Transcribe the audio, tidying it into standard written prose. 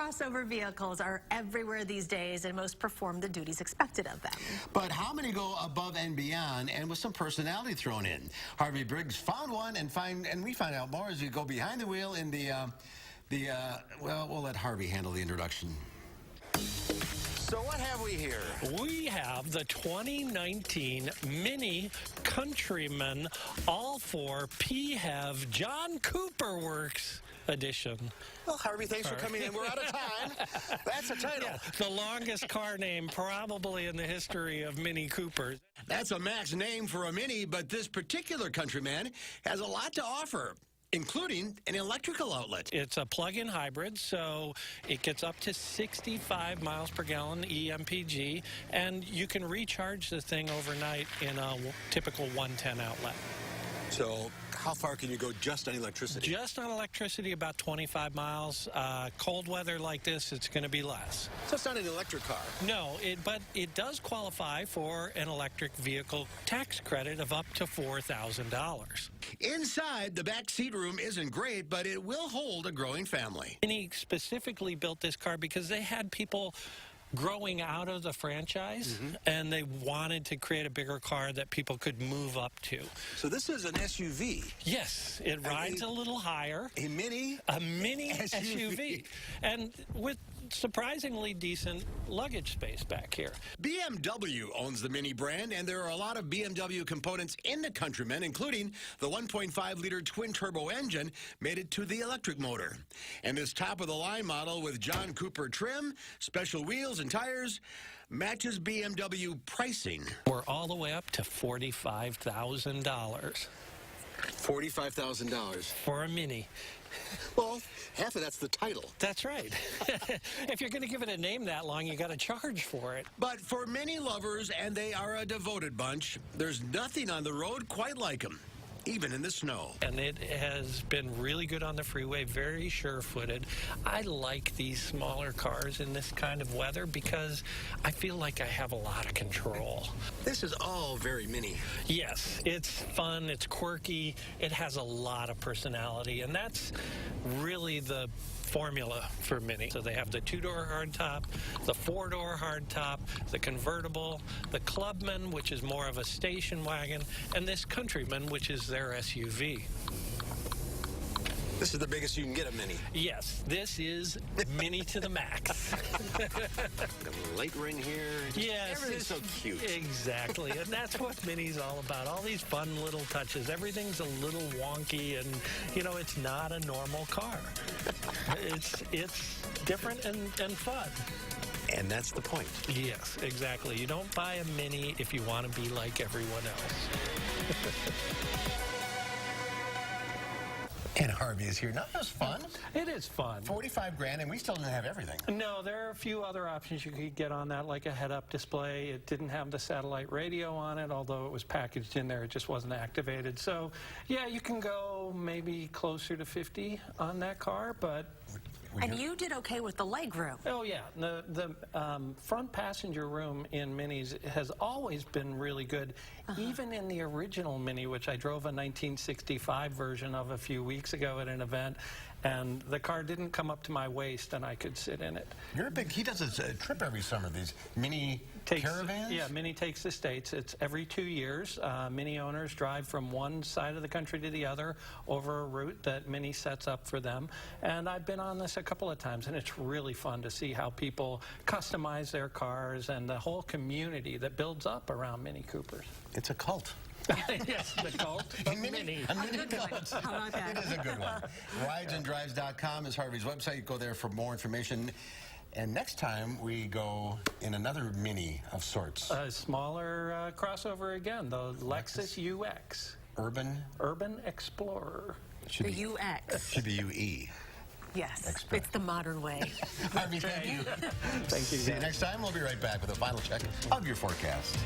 crossover vehicles are everywhere these days, and most perform the duties expected of them. But how many go above and beyond, and with some personality thrown in? Harvey Briggs found one, and we find out more as we go behind the wheel in well, we'll let Harvey handle the introduction. So what have we here? We have the 2019 Mini Countryman all-4 PHEV John Cooper Works edition. Well, Harvey, thanks for coming in. We're out of time. That's a title. Yeah, the longest car name probably in the history of Mini Coopers. That's a max name for a Mini, but this particular Countryman has a lot to offer, including an electrical outlet. It's a plug-in hybrid, so it gets up to 65 miles per gallon EMPG, and you can recharge the thing overnight in a typical 110 outlet. So how far can you go just on electricity? Just on electricity, about 25 miles. Cold weather like this, it's going to be less. So it's not an electric car? No, but it does qualify for an electric vehicle tax credit of up to $4,000. Inside, the back seat room isn't great, but it will hold a growing family. Mini specifically built this car because they had people growing out of the franchise, and they wanted to create a bigger car that people could move up to. So this is an SUV. Yes, it rides a little higher. A mini SUV. And with surprisingly decent luggage space back here. BMW owns the Mini brand, and there are a lot of BMW components in the Countryman, including the 1.5-liter twin-turbo engine made it to the electric motor. And this top-of-the-line model with John Cooper trim, special wheels and tires, matches BMW pricing. We're all the way up to $45,000. $45,000 for a Mini. Well, half of that's the title. That's right. If you're going to give it a name that long, you got to charge for it. But for Mini lovers, and they are a devoted bunch, there's nothing on the road quite like them, even in the snow. And it has been really good on the freeway, very sure-footed. I like these smaller cars in this kind of weather because I feel like I have a lot of control. This is all very Mini. Yes, it's fun, it's quirky, it has a lot of personality, and that's really the formula for Mini. So they have the 2-door hardtop, the 4-door hardtop, the convertible, the Clubman, which is more of a station wagon, and this Countryman, which is their SUV. This is the biggest you can get a Mini. Yes, this is Mini to the max. The light ring here. Yes. Everything's so cute. Exactly. And that's what Mini's all about. All these fun little touches. Everything's a little wonky, and, you know, it's not a normal car. It's different and fun. And that's the point. Yes, exactly. You don't buy a Mini if you want to be like everyone else. And Harvey is here. Not just fun. It is fun. 45 grand, and we still didn't have everything. No, there are a few other options you could get on that, like a head-up display. It didn't have the satellite radio on it, although it was packaged in there. It just wasn't activated. So, yeah, you can go maybe closer to 50 on that car, but... And you did okay with the legroom. Oh, yeah. The front passenger room in Minis has always been really good. Even in the original Mini, which I drove a 1965 version of a few weeks ago at an event, and the car didn't come up to my waist, and I could sit in it. You're a big... He does a trip every summer, these Mini caravans? Yeah, Mini takes the states. It's every 2 years. Mini owners drive from one side of the country to the other over a route that Mini sets up for them. And I've been on this a couple of times, and it's really fun to see how people customize their cars and the whole community that builds up around Mini Coopers. It's a cult. Yes, the cult of Mini. A Mini cult. How about that? It is a good one. RidesandDrives.com is Harvey's website. Go there for more information. And next time, we go in another Mini of sorts. A smaller crossover again, the Lexus UX. Urban Explorer. The UX. Should be UE. Yes, Expert. it's the modern way. Harvey, thank you. Thank you. See you next time. We'll be right back with a final check of your forecast.